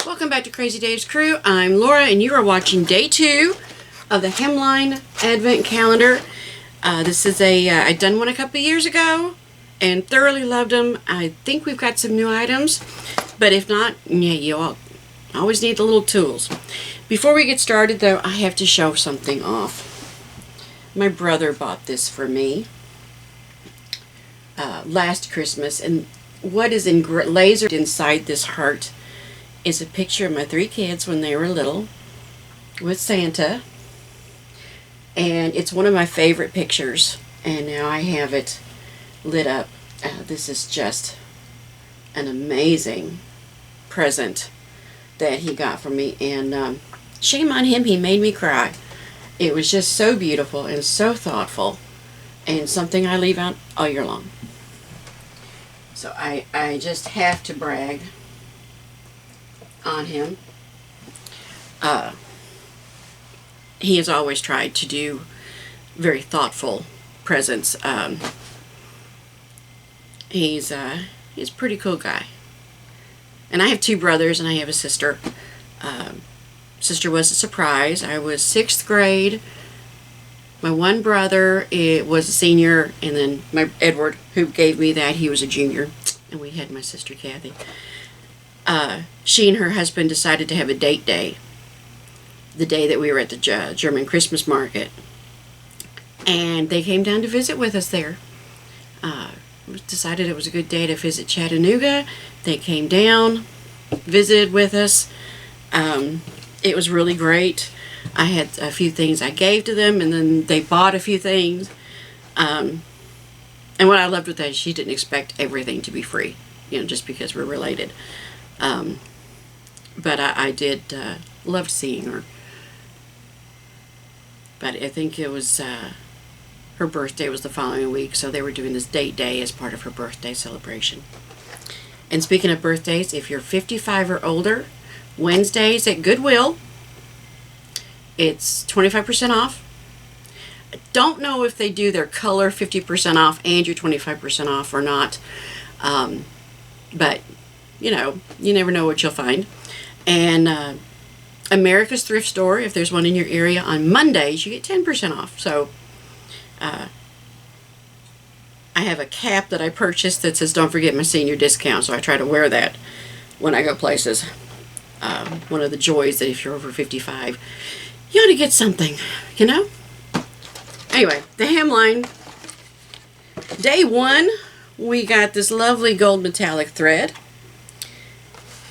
Welcome back to Crazy Dave's Crew. I'm Laura and you are watching day 2 of the Hemline Advent Calendar. This is I'd done one a couple of years ago and thoroughly loved them. I think we've got some new items, but if not, yeah, you always need the little tools. Before we get started though, I have to show something off. My brother bought this for me last Christmas, and what is lasered inside this heart is a picture of my 3 kids when they were little with Santa, and it's one of my favorite pictures, and now I have it lit up. This is just an amazing present that he got for me, and shame on him, he made me cry. It was just so beautiful and so thoughtful, and something I leave out all year long. So I just have to brag on him. He has always tried to do very thoughtful presents. He's a pretty cool guy. And I have 2 brothers and I have a sister. Sister was a surprise. I was 6th grade. My one brother was a senior, and then my Edward, who gave me that, he was a junior, and we had my sister Kathy. She and her husband decided to have a date day, the day that we were at the German Christmas market, and they came down to visit with us there. Decided it was a good day to visit Chattanooga. They came down, visited with us. It was really great. I had a few things I gave to them, and then they bought a few things. And what I loved with that is she didn't expect everything to be free, just because we're related. But I did love seeing her. But I think it was her birthday was the following week, so they were doing this date day as part of her birthday celebration. And speaking of birthdays, if you're 55 or older, Wednesdays at Goodwill, it's 25% off. I don't know if they do their color 50% off and your 25% off or not. But, you never know what you'll find. And America's Thrift Store, if there's one in your area, on Mondays, you get 10% off. So, I have a cap that I purchased that says, don't forget my senior discount. So I try to wear that when I go places. One of the joys that if you're over 55, you ought to get something, Anyway, the hemline. Day 1, we got this lovely gold metallic thread.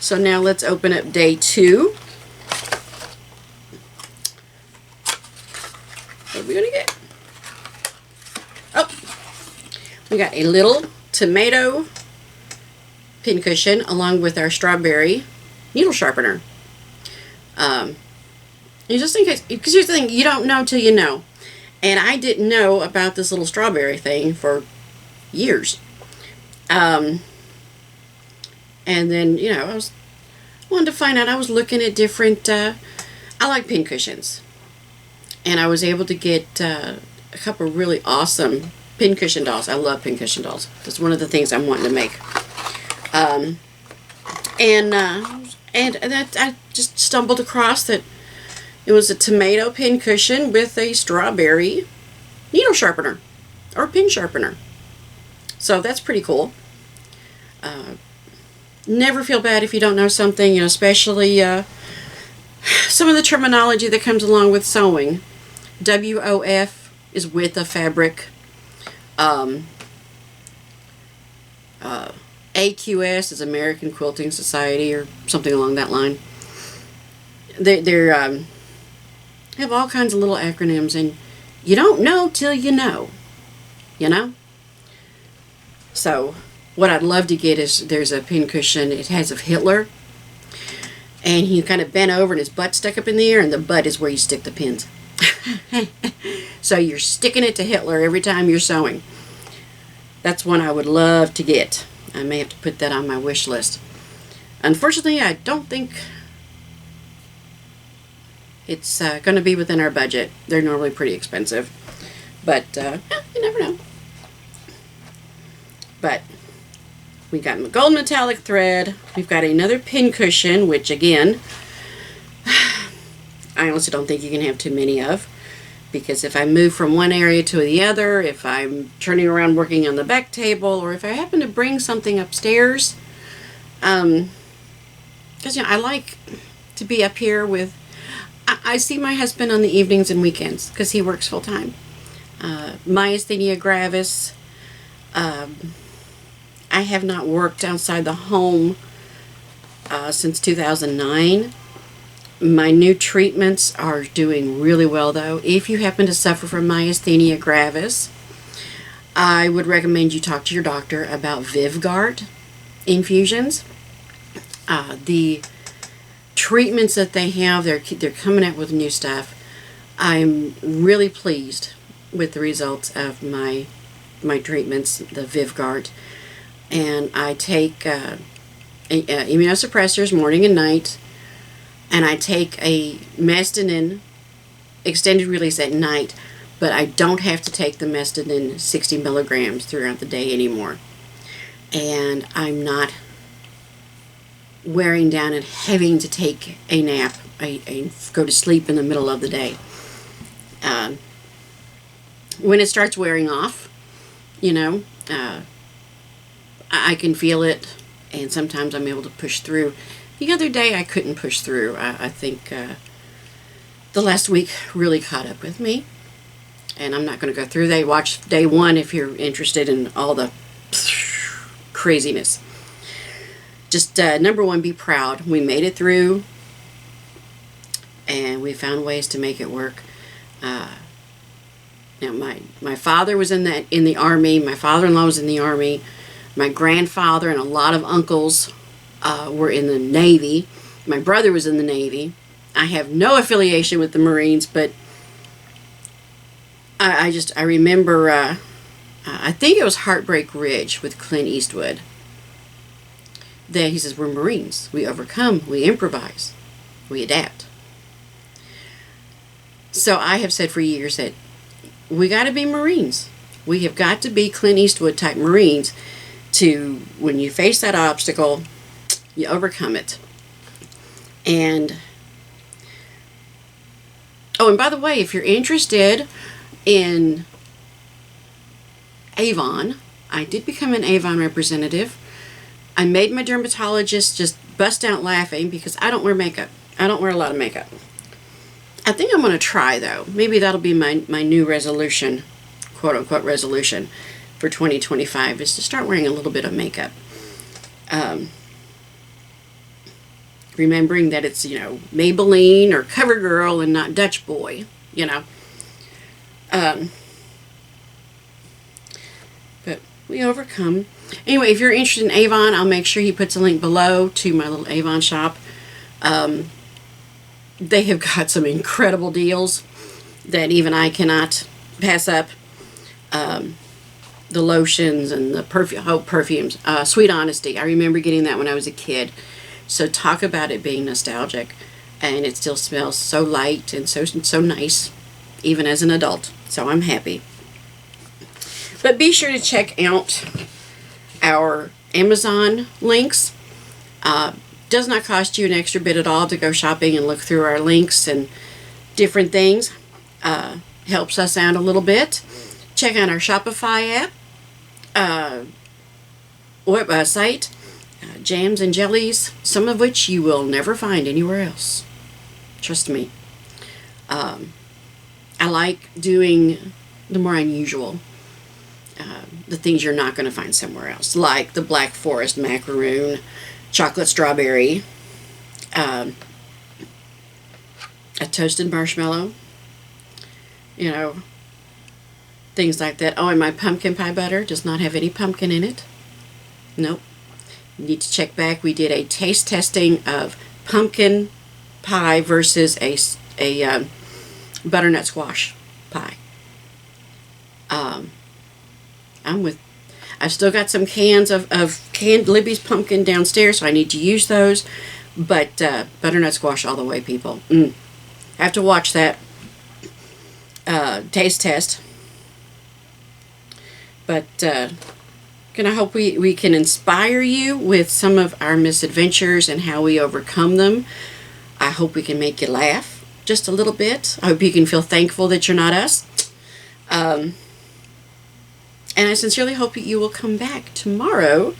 So now let's open up day 2. What are we going to get? Oh, we got a little tomato pincushion along with our strawberry needle sharpener. You just think, because here's the thing, you don't know till you know. And I didn't know about this little strawberry thing for years. And then, I wanted to find out. I was looking at different, I like pincushions. And I was able to get a couple of really awesome pincushion dolls. I love pincushion dolls. That's one of the things I'm wanting to make. And that I just stumbled across that it was a tomato pincushion with a strawberry needle sharpener or pin sharpener. So that's pretty cool. Never feel bad if you don't know something, especially some of the terminology that comes along with sewing. WOF is with a fabric. AQS is American Quilting Society or something along that line. They're have all kinds of little acronyms, and you don't know till you know, So what I'd love to get is there's a pincushion. It has of Hitler, and he kind of bent over and his butt stuck up in the air, and the butt is where you stick the pins. So you're sticking it to Hitler every time you're sewing. That's one I would love to get. I may have to put that on my wish list. Unfortunately, I don't think it's going to be within our budget. They're normally pretty expensive. But you never know. But We got gold metallic thread. We've got another pin cushion, which again, I honestly don't think you can have too many of, because if I move from one area to the other, if I'm turning around working on the back table, or if I happen to bring something upstairs, because I like to be up here with, I see my husband on the evenings and weekends because he works full time. Myasthenia gravis. I have not worked outside the home since 2009. My new treatments are doing really well, though. If you happen to suffer from myasthenia gravis, I would recommend you talk to your doctor about Vivgard infusions. The treatments that they have, they're coming out with new stuff. I'm really pleased with the results of my treatments, the Vivgard. And I take immunosuppressors morning and night, and I take a Mestinon extended release at night, but I don't have to take the Mestinon 60 milligrams throughout the day anymore. And I'm not wearing down and having to take a nap. I go to sleep in the middle of the day. When it starts wearing off, I can feel it, and sometimes I'm able to push through. The other day I couldn't push through. I think the last week really caught up with me, and I'm not going to go through that. Watch day 1 if you're interested in all the craziness. Just number 1, be proud. We made it through, and we found ways to make it work. Now my father was in the Army. My father-in-law was in the Army. My grandfather and a lot of uncles were in the Navy. My brother was in the Navy. I have no affiliation with the Marines, but I remember, I think it was Heartbreak Ridge with Clint Eastwood, that he says, we're Marines. We overcome, we improvise, we adapt. So I have said for years that we got to be Marines. We have got to be Clint Eastwood type Marines to, when you face that obstacle, you overcome it. And by the way, if you're interested in Avon, I did become an Avon representative. I made my dermatologist just bust out laughing because I don't wear makeup. I don't wear a lot of makeup. I think I'm going to try, though. Maybe that'll be my new resolution, quote-unquote resolution, for 2025, is to start wearing a little bit of makeup. Remembering that it's, Maybelline or CoverGirl and not Dutch Boy, But we overcome. Anyway, if you're interested in Avon, I'll make sure he puts a link below to my little Avon shop. They have got some incredible deals that even I cannot pass up. The lotions and the perfumes. Sweet Honesty. I remember getting that when I was a kid. So talk about it being nostalgic. And it still smells so light and so nice, even as an adult. So I'm happy. But be sure to check out our Amazon links. Does not cost you an extra bit at all to go shopping and look through our links and different things. Helps us out a little bit. Check out our Shopify app, site, jams and jellies, some of which you will never find anywhere else. Trust me. I like doing the more unusual, the things you're not going to find somewhere else, like the Black Forest macaroon, chocolate strawberry, a toasted marshmallow, things like that. Oh, and my pumpkin pie butter does not have any pumpkin in it. Nope. You need to check back. We did a taste testing of pumpkin pie versus a butternut squash pie. I've still got some cans of canned Libby's pumpkin downstairs, so I need to use those. But butternut squash all the way, people. I have to watch that taste test. But I hope we can inspire you with some of our misadventures and how we overcome them. I hope we can make you laugh just a little bit. I hope you can feel thankful that you're not us. And I sincerely hope that you will come back tomorrow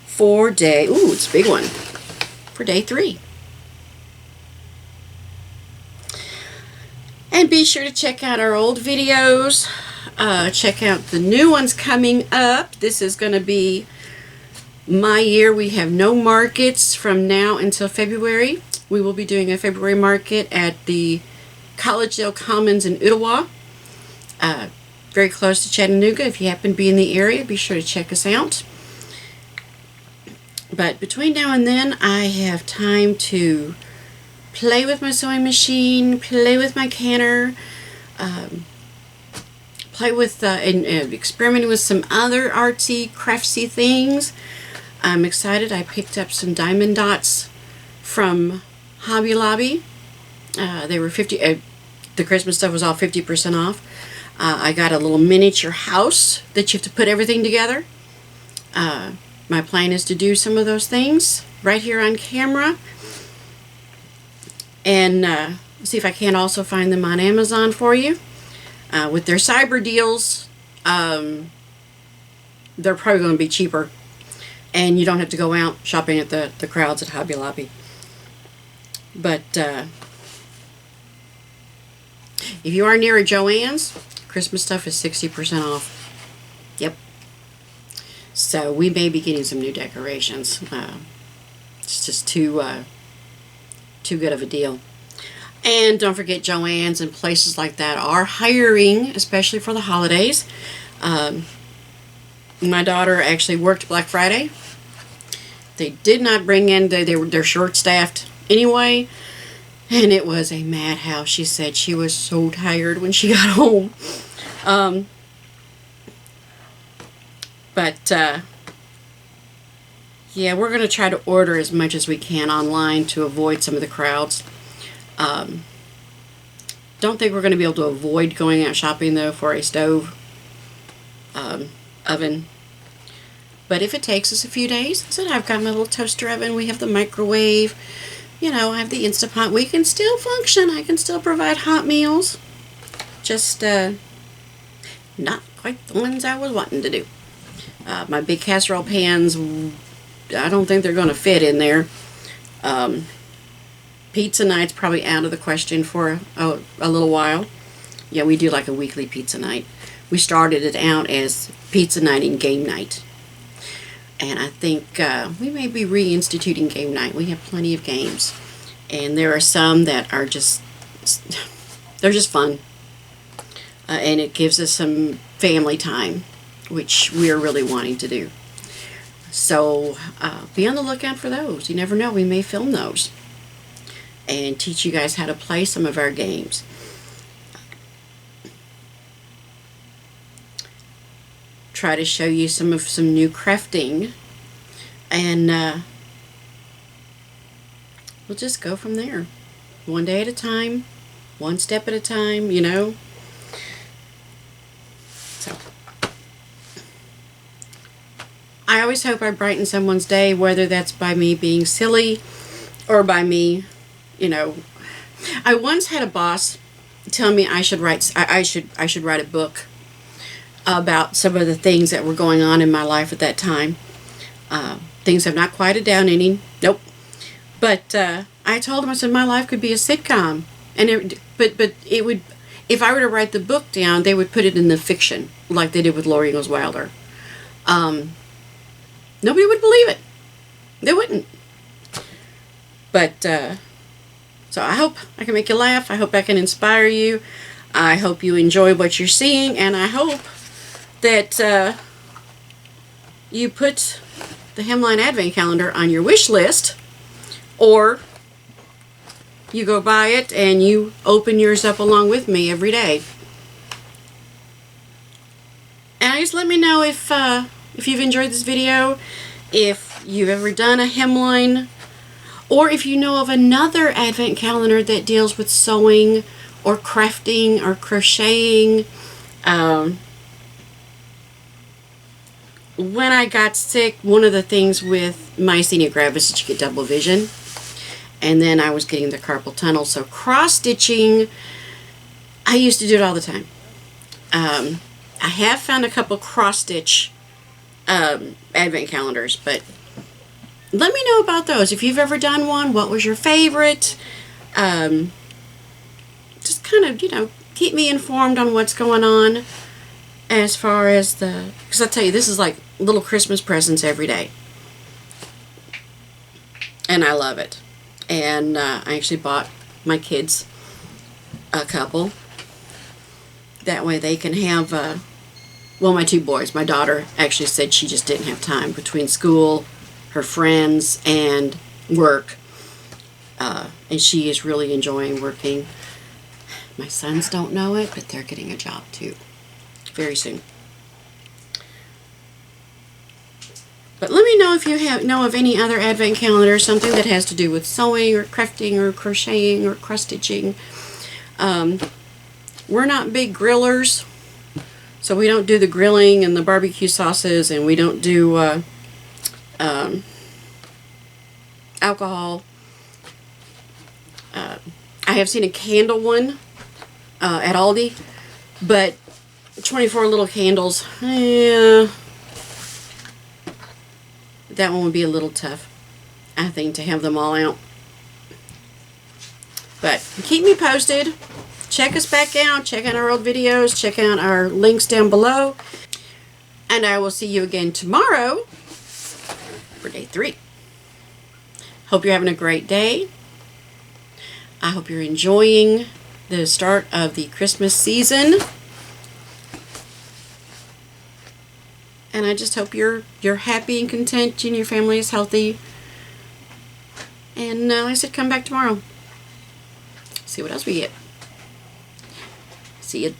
for day, ooh, it's a big one, for day 3. And be sure to check out our old videos. Check out the new ones coming up. This is going to be my year. We have no markets from now until February. We will be doing a February market at the Collegedale Commons in Ottawa. Very close to Chattanooga. If you happen to be in the area, be sure to check us out. But between now and then, I have time to play with my sewing machine, play with my canner, play with and experimenting with some other artsy, craftsy things. I'm excited. I picked up some diamond dots from Hobby Lobby. They were 50. The Christmas stuff was all 50% off. I got a little miniature house that you have to put everything together. My plan is to do some of those things right here on camera, and see if I can also find them on Amazon for you. With their cyber deals, they're probably going to be cheaper, and you don't have to go out shopping at the crowds at Hobby Lobby. But if you are near a Joann's, Christmas stuff is 60% off. Yep. So we may be getting some new decorations. It's just too good of a deal. And don't forget, Joann's and places like that are hiring, especially for the holidays. My daughter actually worked Black Friday. They did not bring in, they're short-staffed anyway, and it was a madhouse. She said she was so tired when she got home. Yeah, we're going to try to order as much as we can online to avoid some of the crowds. Don't think we're going to be able to avoid going out shopping, though, for a stove, oven. But if it takes us a few days, I said I've got my little toaster oven, we have the microwave, you know, I have the Instant Pot. We can still function. I can still provide hot meals. Just not quite the ones I was wanting to do. My big casserole pans, I don't think they're going to fit in there. Pizza night's probably out of the question for a little while. Yeah, we do like a weekly pizza night. We started it out as pizza night and game night. And I think we may be reinstituting game night. We have plenty of games. And there are some that are just, they're just fun. And it gives us some family time, which we're really wanting to do. So be on the lookout for those. You never know, we may film those and teach you guys how to play some of our games. Try to show you some new crafting, and we'll just go from there, one day at a time, one step at a time, you know. So I always hope I brighten someone's day, whether that's by me being silly or by me, you know. I once had a boss tell me I should write a book about some of the things that were going on in my life at that time. Things have not quieted down any. Nope. But I told him, I said, my life could be a sitcom, and but it would, if I were to write the book down, they would put it in the fiction like they did with Laura Ingalls Wilder. Nobody would believe it. They wouldn't. But so I hope I can make you laugh. I hope I can inspire you. I hope you enjoy what you're seeing, and I hope that you put the Hemline Advent Calendar on your wish list, or you go buy it and you open yours up along with me every day. And just let me know if you've enjoyed this video, if you've ever done a hemline, or if you know of another Advent calendar that deals with sewing or crafting or crocheting. when I got sick, one of the things with myasthenia gravis is you get double vision. And then I was getting the carpal tunnel. So cross-stitching, I used to do it all the time. I have found a couple cross-stitch advent calendars, but let me know about those. If you've ever done one, what was your favorite? Just kind of, keep me informed on what's going on as far as because I tell you, this is like little Christmas presents every day. And I love it. And I actually bought my kids a couple. That way they can have, well, my 2 boys. My daughter actually said she just didn't have time between school, her friends, and work. And she is really enjoying working. My sons don't know it, but they're getting a job too. Very soon. But let me know if you know of any other advent calendar, something that has to do with sewing or crafting or crocheting or cross-stitching. We're not big grillers, so we don't do the grilling and the barbecue sauces, and we don't do alcohol. I have seen a candle one at Aldi, but 24 little candles, yeah, that one would be a little tough, I think, to have them all out. But keep me posted. Check us back out. Check out our old videos. Check out our links down below. And I will see you again tomorrow for day 3. Hope you're having a great day. I hope you're enjoying the start of the Christmas season. And I just hope you're happy and content and your family is healthy. And like I said, come back tomorrow. See what else we get. See you.